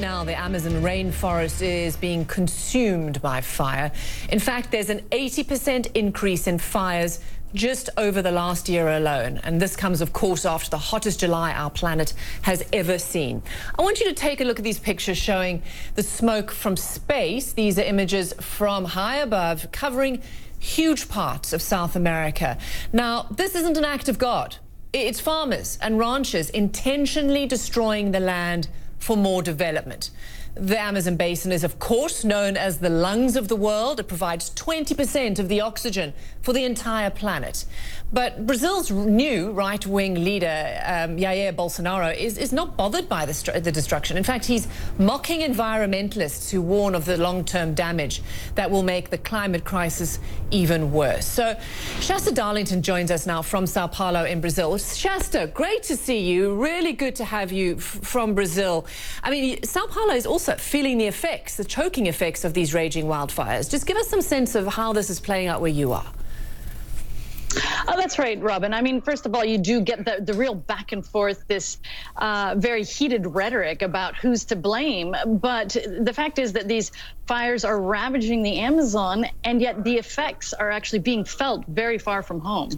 now, the Amazon rainforest is being consumed by fire. In fact, there's an 80% increase in fires just over the last year alone. And this comes, of course, after the hottest July our planet has ever seen. I want you to take a look at these pictures showing the smoke from space. These are images from high above covering huge parts of South America. Now, this isn't an act of God. It's farmers and ranchers intentionally destroying the land for more development. The Amazon basin is, of course, known as the lungs of the world. It provides 20% of the oxygen for the entire planet. But Brazil's new right-wing leader, Jair Bolsonaro, is not bothered by the destruction. In fact, he's mocking environmentalists who warn of the long-term damage that will make the climate crisis even worse. So Shasta Darlington joins us now from Sao Paulo in Brazil. Shasta, great to see you. Really good to have you from Brazil. I mean, Sao Paulo is also feeling the effects, the choking effects of these raging wildfires. Just give us some sense of how this is playing out where you are. Oh, that's right, Robin. I mean, first of all, you do get the real back and forth, this very heated rhetoric about who's to blame. But the fact is that these fires are ravaging the Amazon, and yet the effects are actually being felt very far from home.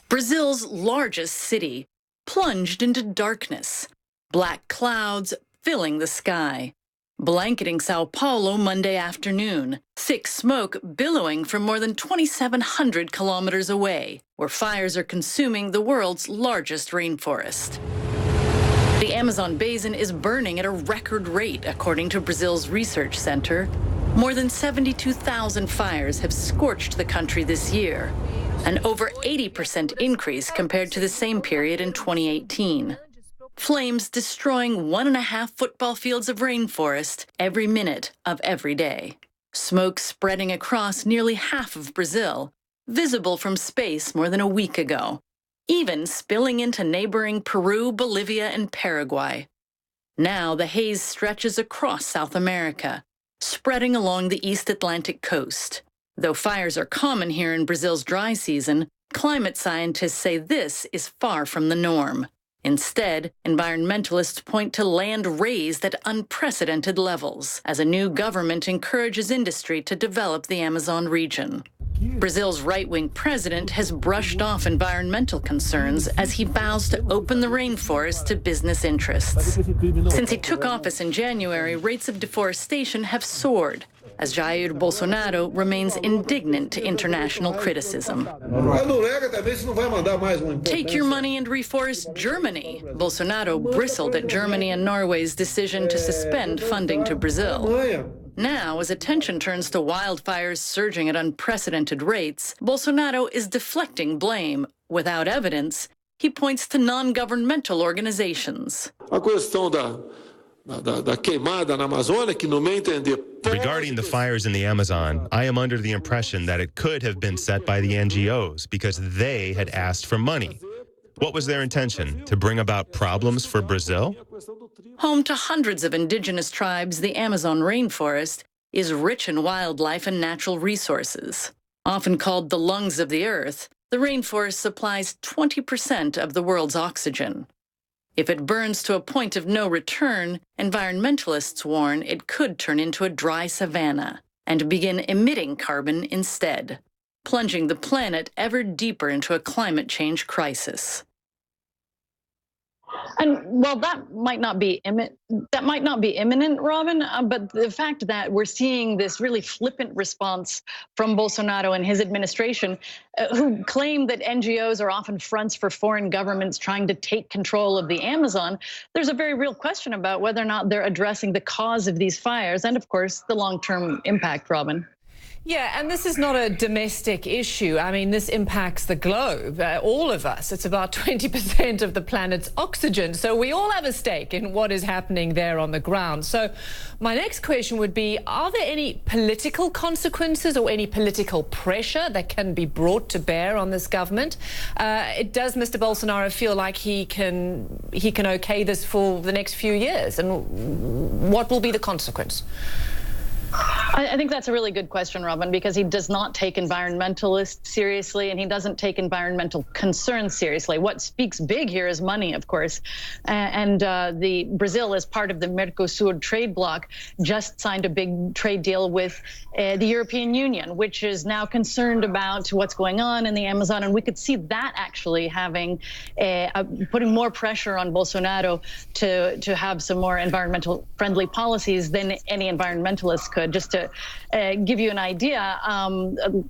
Brazil's largest city plunged into darkness. Black clouds filling the sky, blanketing Sao Paulo Monday afternoon, thick smoke billowing from more than 2,700 kilometers away, where fires are consuming the world's largest rainforest. The Amazon basin is burning at a record rate, according to Brazil's research center. More than 72,000 fires have scorched the country this year, an over 80% increase compared to the same period in 2018. Flames destroying 1.5 football fields of rainforest every minute of every day. Smoke spreading across nearly half of Brazil, visible from space more than a week ago, even spilling into neighboring Peru, Bolivia, and Paraguay. Now the haze stretches across South America, spreading along the East Atlantic coast. Though fires are common here in Brazil's dry season, climate scientists say this is far from the norm. Instead, environmentalists point to land raised at unprecedented levels as a new government encourages industry to develop the Amazon region. Brazil's right-wing president has brushed off environmental concerns as he vows to open the rainforest to business interests. Since he took office in January, rates of deforestation have soared, as Jair Bolsonaro remains indignant to international criticism. Take your money and reforest Germany. Bolsonaro bristled at Germany and Norway's decision to suspend funding to Brazil. Now, as attention turns to wildfires surging at unprecedented rates, Bolsonaro is deflecting blame. Without evidence, he points to non-governmental organizations. Regarding the fires in the Amazon, I am under the impression that it could have been set by the NGOs because they had asked for money. What was their intention? To bring about problems for Brazil? Home to hundreds of indigenous tribes, the Amazon rainforest is rich in wildlife and natural resources. Often called the lungs of the earth, the rainforest supplies 20% of the world's oxygen. If it burns to a point of no return, environmentalists warn it could turn into a dry savanna and begin emitting carbon instead, plunging the planet ever deeper into a climate change crisis. And well, that might not be imminent, Robin, but the fact that we're seeing this really flippant response from Bolsonaro and his administration, who claim that NGOs are often fronts for foreign governments trying to take control of the Amazon, there's a very real question about whether or not they're addressing the cause of these fires and, of course, the long-term impact, Robin. Yeah, and this is not a domestic issue. I mean, this impacts the globe, all of us. It's about 20% of the planet's oxygen. So we all have a stake in what is happening there on the ground. So my next question would be, are there any political consequences or any political pressure that can be brought to bear on this government? Does Mr. Bolsonaro feel like he can okay this for the next few years? And what will be the consequence? I think that's a really good question, Robin, because he does not take environmentalists seriously, and he doesn't take environmental concerns seriously. What speaks big here is money, of course. The Brazil, as part of the Mercosur trade bloc, just signed a big trade deal with the European Union, which is now concerned about what's going on in the Amazon. And we could see that actually having putting more pressure on Bolsonaro to have some more environmental friendly policies than any environmentalist could. Just to give you an idea,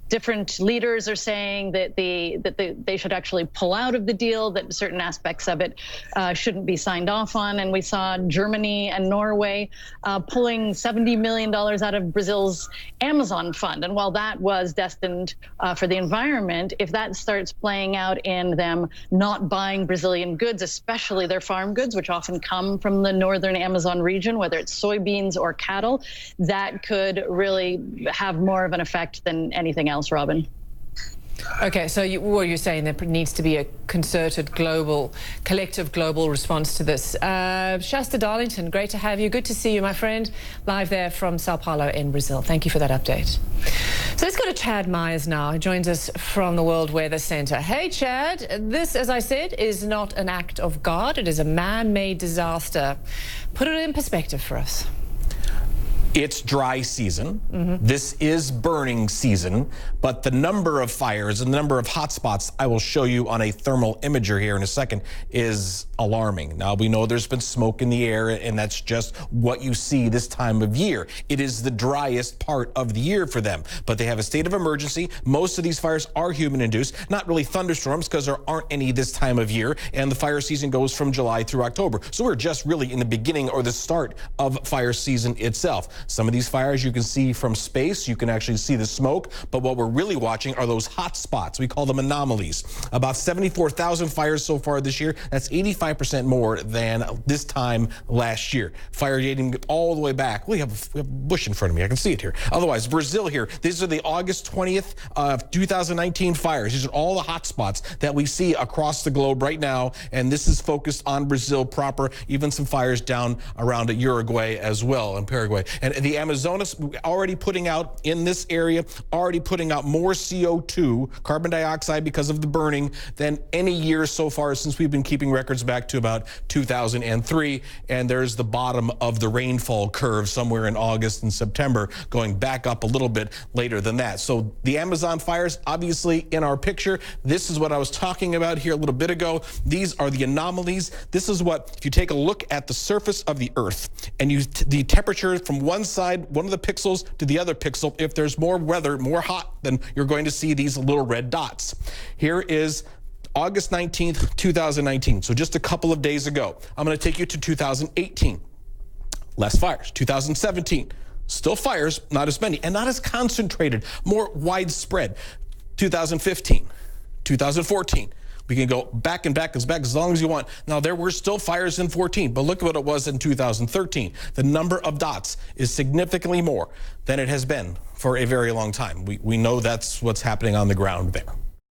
different leaders are saying that they should actually pull out of the deal, that certain aspects of it shouldn't be signed off on. And we saw Germany and Norway pulling $70 million out of Brazil's Amazon fund. And while that was destined for the environment, if that starts playing out in them not buying Brazilian goods, especially their farm goods, which often come from the northern Amazon region, whether it's soybeans or cattle, that could really have more of an effect than anything else, Robin. Okay, so what you're saying, there needs to be a concerted global, collective global response to this. Shasta Darlington, great to have you. Good to see you, my friend, live there from Sao Paulo in Brazil. Thank you for that update. So let's go to Chad Myers now, who joins us from the World Weather Center. Hey, Chad, this, as I said, is not an act of God. It is a man-made disaster. Put it in perspective for us. It's dry season. This is burning season, but the number of fires and the number of hotspots I will show you on a thermal imager here in a second is alarming. Now, we know there's been smoke in the air, and that's just what you see this time of year. It is the driest part of the year for them, but they have a state of emergency. Most of these fires are human-induced, not really thunderstorms because there aren't any this time of year, and the fire season goes from July through October. So we're just really in the beginning or the start of fire season itself. Some of these fires you can see from space, you can actually see the smoke, but what we're really watching are those hot spots. We call them anomalies. About 74,000 fires so far this year. That's 85% more than this time last year. Fire dating all the way back. We have a bush in front of me. I can see it here. Otherwise, Brazil here. These are the August 20th of 2019 fires. These are all the hot spots that we see across the globe right now, and this is focused on Brazil proper, even some fires down around Uruguay as well, and Paraguay. And the Amazonas already putting out in this area, already putting out more CO2, carbon dioxide, because of the burning than any year so far since we've been keeping records back to about 2003. And there's the bottom of the rainfall curve somewhere in August and September, going back up a little bit later than that. So the Amazon fires, obviously in our picture, this is what I was talking about here a little bit ago. These are the anomalies. This is what, if you take a look at the surface of the Earth and the temperature from one side, one of the pixels to the other pixel, if there's more weather, more hot, then you're going to see these little red dots. Here is August 19th, 2019. So just a couple of days ago. I'm going to take you to 2018. Less fires. 2017. Still fires, not as many and not as concentrated, more widespread. 2015, 2014. We can go back and back as long as you want. Now, there were still fires in 14, but look at what it was in 2013. The number of dots is significantly more than it has been for a very long time. We know that's what's happening on the ground there.